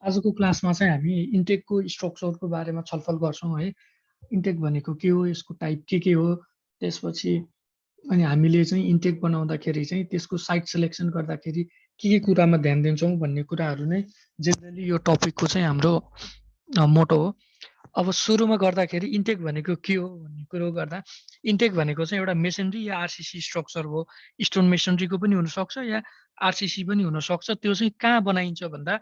आजको क्लासमा चाहिँ हामी इन्टेकको स्ट्रक्चरको बारेमा छलफल गर्छौँ है। इन्टेक भनेको के हो, यसको टाइप के हो, त्यसपछि अनि हामीले चाहिँ इन्टेक बनाउँदाखेरि चाहिँ त्यसको साइट सिलेक्सन गर्दाखेरि के कुरामा ध्यान दिन्छौँ भन्ने कुराहरू नै जेनरली यो टपिकको चाहिँ हाम्रो मोटो हो। अब सुरुमा गर्दाखेरि इन्टेक भनेको के हो भन्ने कुरो गर्दा इन्टेक भनेको चाहिँ एउटा मेसनरी या आरसिसी स्ट्रक्चर हो। स्टोन मेसनरीको पनि हुनसक्छ या आरसिसी पनि हुनसक्छ। त्यो चाहिँ कहाँ बनाइन्छ भन्दा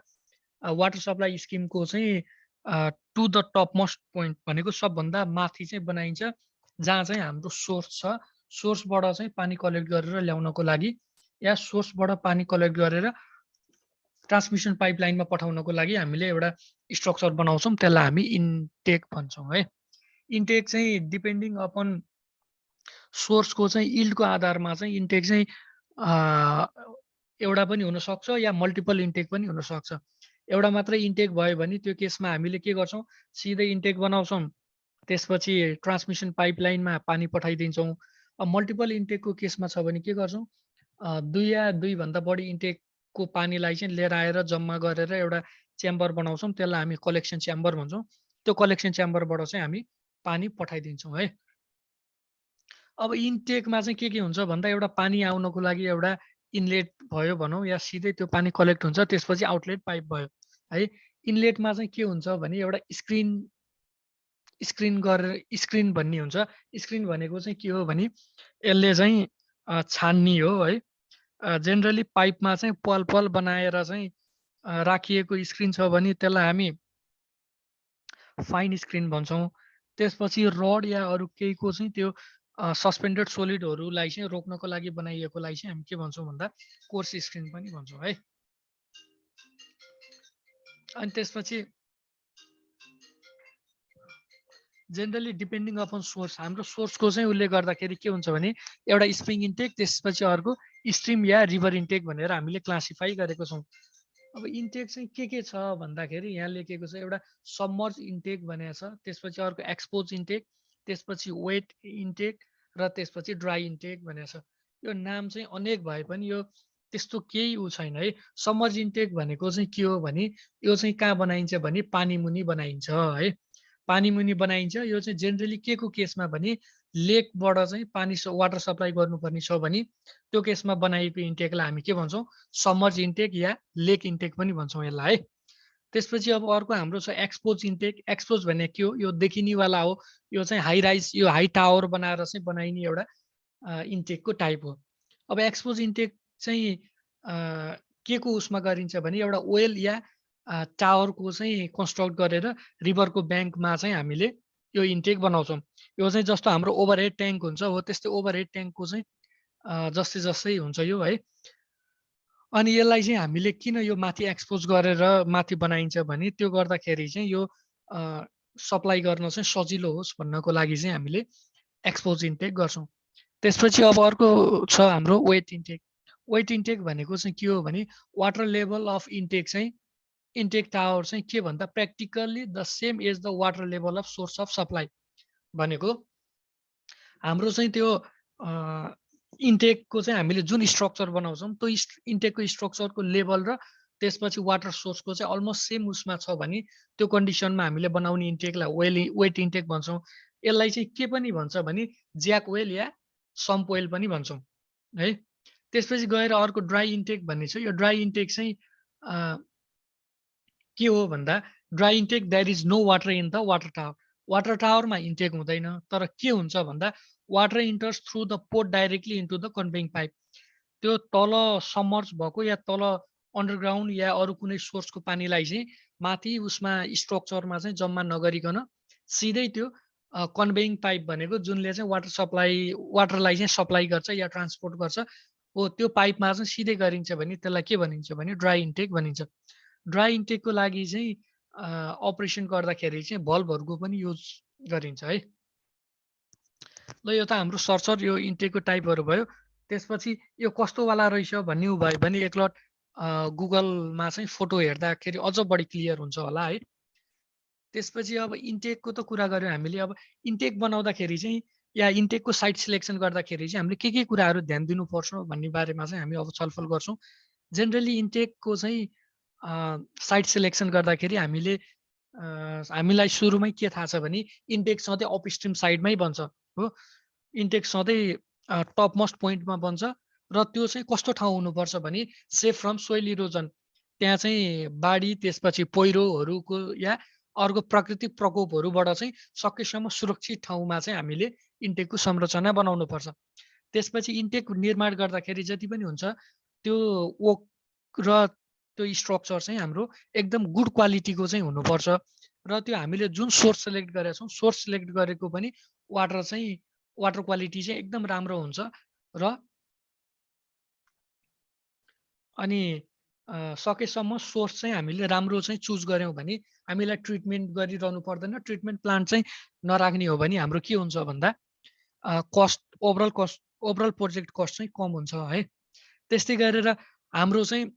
वाटर सप्लाई स्किमको चाहिँ to the top most point भनेको सबभन्दा माथि चाहिँ बनाइन्छ, जहाँ चाहिँ हाम्रो सोर्स छ। सोर्सबाट चाहिँ पानी कलेक्ट गरेर ल्याउनको लागि या सोर्सबाट पानी कलेक्ट गरेर ट्रान्समिसन पाइपलाइनमा पठाउनको लागि हामीले एउटा स्ट्रक्चर बनाउँछौँ, त्यसलाई हामी इन्टेक भन्छौँ है। इन्टेक चाहिँ डिपेन्डिङ अपन सोर्सको चाहिँ इल्डको आधारमा चाहिँ इन्टेक चाहिँ एउटा पनि हुनसक्छ या मल्टिपल इन्टेक पनि हुनसक्छ। एउटा मात्रै इन्टेक भयो भने त्यो केसमा हामीले के गर्छौँ, सिधै इन्टेक बनाउँछौँ, त्यसपछि ट्रान्समिसन पाइपलाइनमा पानी पठाइदिन्छौँ। अब मल्टिपल इन्टेकको केसमा छ भने के गर्छौँ, दुई या दुईभन्दा बढी इन्टेकको पानीलाई चाहिँ लिएर आएर जम्मा गरेर एउटा च्याम्बर बनाउँछौँ, त्यसलाई हामी कलेक्सन च्याम्बर भन्छौँ। त्यो कलेक्सन च्याम्बरबाट चाहिँ हामी पानी पठाइदिन्छौँ है। अब इन्टेकमा चाहिँ के हुन्छ भन्दा एउटा पानी आउनको लागि एउटा इनलेट भयो भनौँ या सिधै त्यो पानी कलेक्ट हुन्छ, त्यसपछि आउटलेट पाइप भयो है। इनलेटमा चाहिँ के हुन्छ भने एउटा स्क्रिन गरेर स्क्रिन भन्ने हुन्छ। स्क्रिन भनेको चाहिँ के हो भने यसले चाहिँ छान्ने हो है। जेनरली पाइपमा चाहिँ पल बनाएर चाहिँ राखिएको स्क्रिन छ भने त्यसलाई हामी फाइन स्क्रिन भन्छौँ। त्यसपछि रड या अरू केहीको चाहिँ त्यो सस्पेन्डेड सोलिडहरूलाई चाहिँ रोक्नको लागि बनाइएकोलाई चाहिँ हामी के भन्छौँ भन्दा कोर्स स्क्रिन पनि भन्छौँ है। अनि त्यसपछि जेनरली डिपेन्डिङ अपन सोर्स, हाम्रो सोर्सको चाहिँ उसले गर्दाखेरि के हुन्छ भने एउटा स्प्रिङ इन्टेक, त्यसपछि अर्को स्ट्रिम या रिभर इन्टेक भनेर हामीले क्लासिफाई गरेको छौँ। अब इन्टेक चाहिँ के छ भन्दाखेरि यहाँ लेखेको छ, एउटा सबमर्ज इन्टेक भनेको छ, त्यसपछि अर्को एक्सपोज इन्टेक, त्यसपछि वेट इन्टेक र त्यसपछि ड्राई इन्टेक भनेको छ। यो नाम चाहिँ अनेक भए पनि यो त्यस्तो केही छैन है। सबमर्ज इन्टेक भनेको चाहिँ के हो भने यो चाहिँ कहाँ बनाइन्छ भने पानी मुनि बनाइन्छ है। पानी मुनि बनाइन्छ। यो चाहिँ जेनरली के को केसमा भने लेकबाट चाहिँ पानी वाटर सप्लाई गर्नुपर्ने छ भने त्यो केसमा बनाइएको इन्टेकलाई हामी के भन्छौँ, सबमर्ज इन्टेक या लेक इन्टेक पनि भन्छौँ यसलाई है। त्यसपछि अब अर्को हाम्रो छ एक्सपोज इन्टेक। एक्सपोज भने के हो, यो देखिनेवाला हो। यो चाहिँ हाई राइज, यो हाई टावर बनाएर चाहिँ बनाइने एउटा इन्टेकको टाइप हो। अब एक्सपोज इन्टेक चाहिँ के को उसमा गरिन्छ भने एउटा वेल या टावरको चाहिँ कन्स्ट्रक्ट गरेर रिभरको ब्याङ्कमा चाहिँ हामीले यो इन्टेक बनाउँछौँ। यो चाहिँ जस्तो हाम्रो ओभरहेड ट्याङ्क हुन्छ हो, त्यस्तै ओभरहेड ट्याङ्कको चाहिँ जस्तै हुन्छ यो है। अनि यसलाई चाहिँ हामीले किन यो माथि एक्सपोज गरेर माथि बनाइन्छ भने त्यो गर्दाखेरि चाहिँ यो सप्लाई गर्न चाहिँ सजिलो होस् भन्नको लागि चाहिँ हामीले एक्सपोज इन्टेक गर्छौँ। त्यसपछि अब अर्को छ हाम्रो वेट इन्टेक। वेट इन्टेक भनेको चाहिँ के हो भने वाटर लेभल अफ इन्टेक चाहिँ इन्टेक टावर चाहिँ के भन्दा practically the same as the water level of source of supply भनेको हाम्रो चाहिँ त्यो इन्टेकको चाहिँ हामीले जुन स्ट्रक्चर बनाउँछौँ त्यो इन्टेकको स्ट्रक्चरको लेभल र त्यसपछि वाटर सोर्सको चाहिँ अलमोस्ट सेम उसमा छ भने त्यो कन्डिसनमा हामीले बनाउने इन्टेकलाई वेट इन्टेक भन्छौँ। यसलाई चाहिँ के पनि भन्छ भने ज्याक वेल या सम्प वेल पनि भन्छौँ है। त्यसपछि गएर अर्को ड्राई इन्टेक भन्ने छ। यो ड्राई इन्टेक चाहिँ के हो भन्दा dry intake there is no water in the water tower. Water टावरमा इन्टेक हुँदैन, तर के हुन्छ भन्दा water enters through the port directly into the conveying pipe. त्यो तल सबमर्ज भएको या तल अन्डरग्राउन्ड या अरू कुनै सोर्सको पानीलाई चाहिँ माथि उसमा स्ट्रक्चरमा चाहिँ जम्मा नगरिकन सिधै त्यो कन्भेइङ पाइप भनेको जुनले चाहिँ वाटरलाई चाहिँ सप्लाई गर्छ या ट्रान्सपोर्ट गर्छ हो, त्यो पाइपमा चाहिँ सिधै गरिन्छ भने त्यसलाई के भनिन्छ भने ड्राई इन्टेक भनिन्छ। ड्राई इन्टेकको लागि चाहिँ अपरेसन गर्दाखेरि चाहिँ भल्भहरूको पनि युज गरिन्छ है। ल यो त हाम्रो सरसर यो इन्टेकको टाइपहरू भयो। त्यसपछि यो कस्तोवाला रहेछ भन्ने भयो भने एकलट गुगलमा चाहिँ फोटो हेर्दाखेरि अझ बढी क्लियर हुन्छ होला है। त्यसपछि अब इन्टेकको त कुरा गऱ्यौँ हामीले। अब इन्टेक बनाउँदाखेरि चाहिँ या इन्टेकको साइट सिलेक्सन गर्दाखेरि चाहिँ हामीले के कुराहरू ध्यान दिनुपर्छ भन्ने बारेमा चाहिँ हामी अब छलफल गर्छौँ। जेनरली इन्टेकको चाहिँ साइट सिलेक्सन गर्दाखेरि हामीलाई सुरुमै के थाहा छ भने इन्टेक सधैँ अपस्ट्रिम साइडमै बन्छ हो। इन्टेक सधैँ टप मोस्ट पोइन्टमा बन्छ र त्यो चाहिँ कस्तो ठाउँ हुनुपर्छ भने सेफ फ्रम सोइल इरोजन, त्यहाँ चाहिँ बाढी त्यसपछि पहिरोहरूको या अर्को प्राकृतिक प्रकोपहरूबाट चाहिँ सकेसम्म सुरक्षित ठाउँमा चाहिँ हामीले इन्टेकको संरचना बनाउनुपर्छ। त्यसपछि इन्टेक निर्माण गर्दाखेरि जति पनि हुन्छ त्यो ओक र त्यो स्ट्रक्चर चाहिँ हाम्रो एकदम गुड क्वालिटीको चाहिँ हुनुपर्छ र त्यो हामीले जुन सोर्स सेलेक्ट गरेका छौँ सोर्स सेलेक्ट गरेको पनि वाटर क्वालिटी चाहिँ एकदम राम्रो हुन्छ र अनि सकेसम्म सोर्स चाहिँ हामीले राम्रो चाहिँ चुज गऱ्यौँ भने हामीलाई ट्रिटमेन्ट गरिरहनु पर्दैन। ट्रिटमेन्ट प्लान्ट चाहिँ नराख्ने हो भने हाम्रो के हुन्छ भन्दा ओभरअल प्रोजेक्ट कस्ट चाहिँ कम हुन्छ है। त्यस्तै गरेर हाम्रो चाहिँ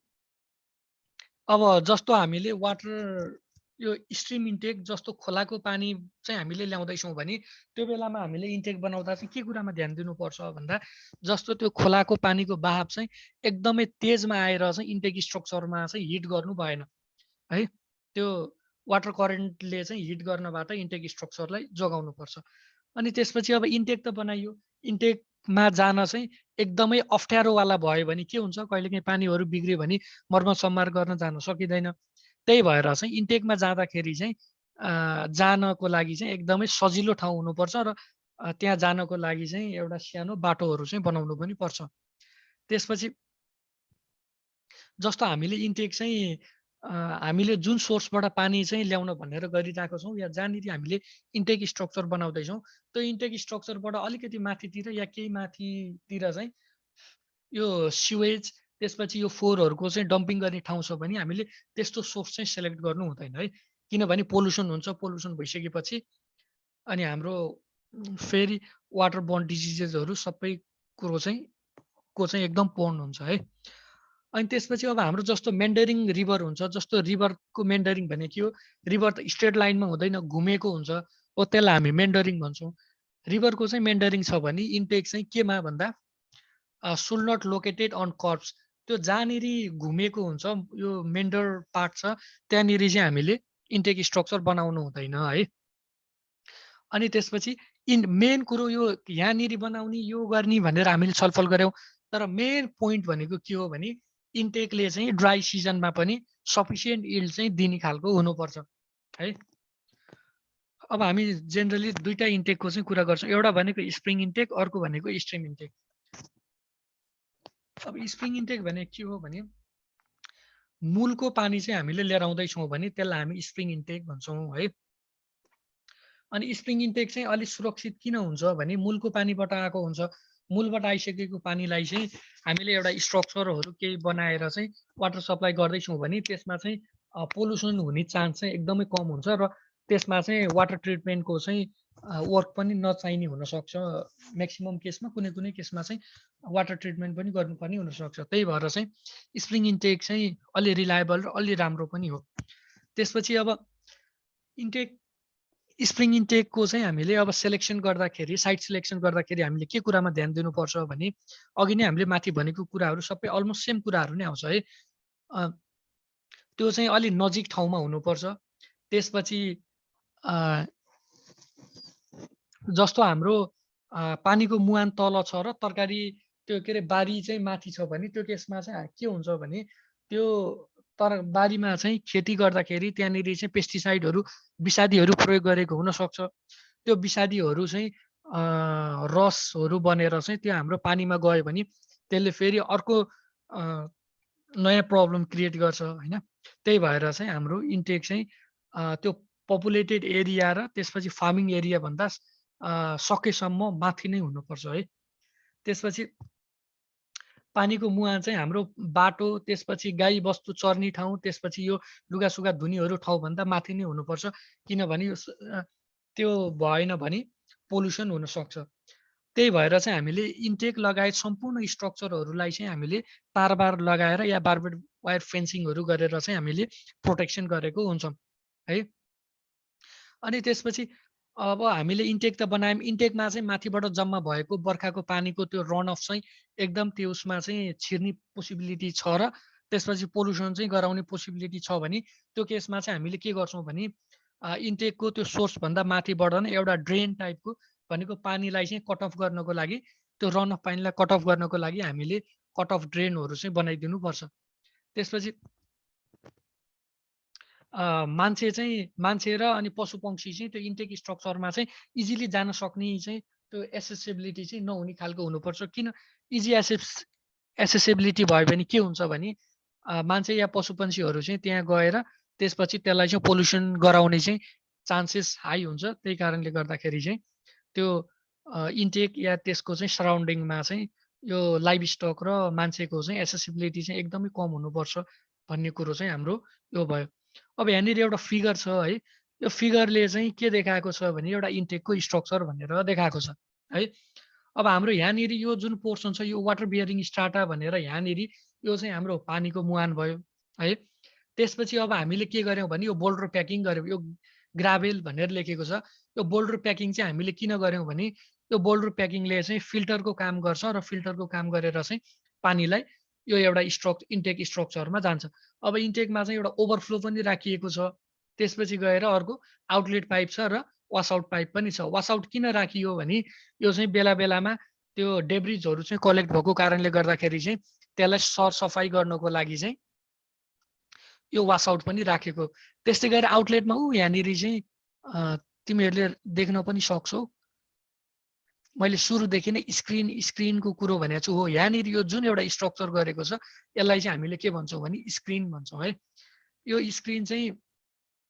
अब जस्तो हामीले वाटर यो स्ट्रिम इन्टेक जस्तो खोलाको पानी चाहिँ हामीले ल्याउँदैछौँ भने त्यो बेलामा हामीले इन्टेक बनाउँदा चाहिँ के कुरामा ध्यान दिनुपर्छ भन्दा जस्तो त्यो खोलाको पानीको बहाव चाहिँ एकदमै तेजमा आएर चाहिँ इन्टेक स्ट्रक्चरमा चाहिँ हिट गर्नु भएन है। त्यो वाटर करेन्टले चाहिँ हिट गर्नबाट इन्टेक स्ट्रक्चरलाई जोगाउनुपर्छ। अनि त्यसपछि अब इन्टेक त बनाइयो, इन्टेकमा जान चाहिँ एकदमै अप्ठ्यारोवाला भयो भने के हुन्छ, कहिलेकाहीँ पानीहरू बिग्रियो भने मर्मत सम्मार गर्न जान सकिँदैन। त्यही भएर चाहिँ इन्टेकमा जाँदाखेरि चाहिँ जानको लागि चाहिँ एकदमै सजिलो ठाउँ हुनुपर्छ र त्यहाँ जानको लागि चाहिँ एउटा सानो बाटोहरू चाहिँ बनाउनु पनि पर्छ। त्यसपछि जस्तो हामीले इन्टेक चाहिँ हामीले जुन सोर्सबाट पानी चाहिँ ल्याउन भनेर गरिरहेको छौँ या जहाँनिर हामीले इन्टेक स्ट्रक्चर बनाउँदैछौँ त्यो इन्टेक स्ट्रक्चरबाट अलिकति माथितिर या केही माथितिर चाहिँ यो सिवेज त्यसपछि यो फोहोरहरूको चाहिँ डम्पिङ गर्ने ठाउँ छ भने हामीले त्यस्तो सोर्स चाहिँ सेलेक्ट गर्नु हुँदैन है, किनभने पोल्युसन हुन्छ। पोल्युसन भइसकेपछि अनि हाम्रो फेरि वाटर बोर्न डिजिजेसहरू सबै कुरो चाहिँ एकदम पोर्न हुन्छ है। अनि त्यसपछि अब हाम्रो जस्तो मेन्डरिङ रिभर हुन्छ, जस्तो रिभरको मेन्डरिङ भने के हो, रिभर त स्ट्रेट लाइनमा हुँदैन, घुमेको हुन्छ हो, त्यसलाई हामी मेन्डरिङ भन्छौँ। रिभरको चाहिँ मेन्डरिङ छ भने इन्टेक चाहिँ केमा भन्दा सुल नट लोकेटेड अन कर्ब्स, त्यो जहाँनिर घुमेको हुन्छ यो मेन्डर पार्ट छ त्यहाँनिर चाहिँ हामीले इन्टेक स्ट्रक्चर बनाउनु हुँदैन है। अनि त्यसपछि मेन कुरो यो यहाँनिर बनाउने यो गर्ने भनेर हामीले छलफल गऱ्यौँ, तर मेन पोइन्ट भनेको के हो भने इन्टेकले चाहिँ ड्राई सिजनमा पनि सफिसियन्ट इल्ड चाहिँ दिने खालको हुनुपर्छ है। अब हामी जेनरली दुईटा इन्टेकको चाहिँ कुरा गर्छौँ, एउटा भनेको स्प्रिङ इन्टेक, अर्को भनेको स्ट्रिम इन्टेक। अब स्प्रिङ इन्टेक भने के हो भने मूलको पानी चाहिँ हामीले लिएर आउँदैछौँ भने त्यसलाई हामी स्प्रिङ इन्टेक भन्छौँ है। अनि स्प्रिङ इन्टेक चाहिँ अलिक सुरक्षित किन हुन्छ भने मूलको पानीबाट आएको हुन्छ। मूलबाट आइसकेको पानीलाई चाहिँ हामीले एउटा स्ट्रक्चरहरू केही बनाएर चाहिँ वाटर सप्लाई गर्दैछौँ भने त्यसमा चाहिँ पोल्युसन हुने चान्स चाहिँ एकदमै कम हुन्छ र त्यसमा चाहिँ वाटर ट्रिटमेन्टको चाहिँ वर्क पनि नचाहिने हुनसक्छ। म्याक्सिमम केसमा कुनै केसमा चाहिँ वाटर ट्रिटमेन्ट पनि गर्नुपर्ने हुनसक्छ। त्यही भएर चाहिँ स्प्रिङ इन्टेक चाहिँ अलि रिलायबल र अलि राम्रो पनि हो। त्यसपछि अब इन्टेक स्प्रिङ इन्टेकको चाहिँ हामीले अब सेलेक्सन गर्दाखेरि साइट सिलेक्सन गर्दाखेरि हामीले के कुरामा ध्यान दिनुपर्छ भने अघि नै हामीले माथि भनेको कुराहरू सबै अलमोस्ट सेम कुराहरू नै आउँछ है। त्यो चाहिँ अलि नजिक ठाउँमा हुनुपर्छ। त्यसपछि जस्तो हाम्रो पानीको मुहान तल छ र तरकारी त्यो के अरे बारी चाहिँ माथि छ भने त्यो केसमा चाहिँ के हुन्छ भने त्यो तर बारीमा चाहिँ खेती गर्दाखेरि त्यहाँनिर चाहिँ पेस्टिसाइडहरू विषादीहरू प्रयोग गरेको हुनसक्छ। त्यो विषादीहरू चाहिँ रसहरू बनेर चाहिँ त्यो हाम्रो पानीमा गयो भने त्यसले फेरि अर्को नयाँ प्रब्लम क्रिएट गर्छ होइन। त्यही भएर चाहिँ हाम्रो इन्टेक चाहिँ त्यो पपुलेटेड एरिया र त्यसपछि फार्मिङ एरिया भन्दा सकेसम्म माथि नै हुनुपर्छ है। त्यसपछि पानीको मुहान चाहिँ हाम्रो बाटो त्यसपछि गाई बस्तु चर्ने ठाउँ त्यसपछि यो लुगासुगा धुनेहरू ठाउँभन्दा माथि नै हुनुपर्छ, किनभने त्यो भएन भने पोल्युसन हुनसक्छ। त्यही भएर चाहिँ हामीले इन्टेक लगायत सम्पूर्ण स्ट्रक्चरहरूलाई चाहिँ हामीले तारबार लगाएर या बारबेड वायर फेन्सिङहरू गरेर चाहिँ हामीले प्रोटेक्सन गरेको हुन्छौँ है। अनि त्यसपछि अब हामीले इन्टेक त बनायौँ, इन्टेकमा चाहिँ माथिबाट जम्मा भएको बर्खाको पानीको त्यो रन अफ चाहिँ एकदम त्यो उसमा चाहिँ छिर्ने पोसिबिलिटी छ र त्यसपछि पोल्युसन चाहिँ गराउने पोसिबिलिटी छ भने त्यो केसमा चाहिँ हामीले के गर्छौँ भने इन्टेकको त्यो सोर्स भन्दा माथि बढ्दैन एउटा ड्रेन टाइपको भनेको पानीलाई चाहिँ कट अफ गर्नको लागि त्यो रन अफ पानीलाई कट अफ गर्नको लागि हामीले कट अफ ड्रेनहरू चाहिँ बनाइदिनु पर्छ। त्यसपछि मान्छे र अनि पशु पंक्षी चाहिँ त्यो इन्टेक स्ट्रक्चरमा चाहिँ इजिली जान सक्ने चाहिँ त्यो एसेसेबिलिटी चाहिँ नहुने खालको हुनुपर्छ। किन इजी एसेसेबिलिटी भयो भने के हुन्छ भने मान्छे या पशु पंक्षीहरू चाहिँ त्यहाँ गएर त्यसपछि त्यसलाई चाहिँ पोल्युसन गराउने चाहिँ चान्सेस हाई हुन्छ। त्यही कारणले गर्दाखेरि चाहिँ त्यो इन्टेक या त्यसको चाहिँ सराउन्डिङमा चाहिँ यो लाइभ स्टक र मान्छेको चाहिँ एसेसिबिलिटी चाहिँ एकदमै कम हुनुपर्छ भन्ने कुरो चाहिँ हाम्रो यो भयो। अब यहाँनिर एउटा फिगर छ है, यो फिगरले चाहिँ के देखाएको छ भने एउटा इन्टेकको स्ट्रक्चर भनेर देखाएको छ है। अब हाम्रो यहाँनिर यो जुन पोर्सन छ यो वाटर बियरिङ स्ट्राटा भनेर यहाँनिर यो चाहिँ हाम्रो पानीको मुहान भयो है। त्यसपछि अब हामीले के गर्यौँ भने यो बोल्डर प्याकिङ गर्यौँ, यो ग्राभेल भनेर लेखेको छ। यो बोल्डर प्याकिङ चाहिँ हामीले किन गर्यौँ भने यो बोल्डर प्याकिङले चाहिँ फिल्टरको काम गर्छ र फिल्टरको काम गरेर चाहिँ पानीलाई यो एउटा इन्टेक स्ट्रक्चरमा जान्छ। अब इन्टेकमा चाहिँ एउटा ओभरफ्लो पनि राखिएको छ, त्यसपछि गएर अर्को आउटलेट पाइप छ र वासआउट पाइप पनि छ। वासआउट किन राखियो भने यो चाहिँ बेला बेलामा त्यो डेब्रिजहरू चाहिँ कलेक्ट भएको कारणले गर्दाखेरि चाहिँ त्यसलाई सरसफाइ गर्नको लागि चाहिँ यो वासआउट पनि राखेको। त्यस्तै गरेर आउटलेटमा यहाँनिर चाहिँ तिमीहरूले देख्न पनि सक्छौ, मैले सुरुदेखि नै स्क्रिनको कुरो भनेको छु हो। यहाँनिर यो जुन एउटा स्ट्रक्चर गरेको छ यसलाई चाहिँ हामीले के भन्छौँ भने स्क्रिन भन्छौँ है। यो स्क्रिन चाहिँ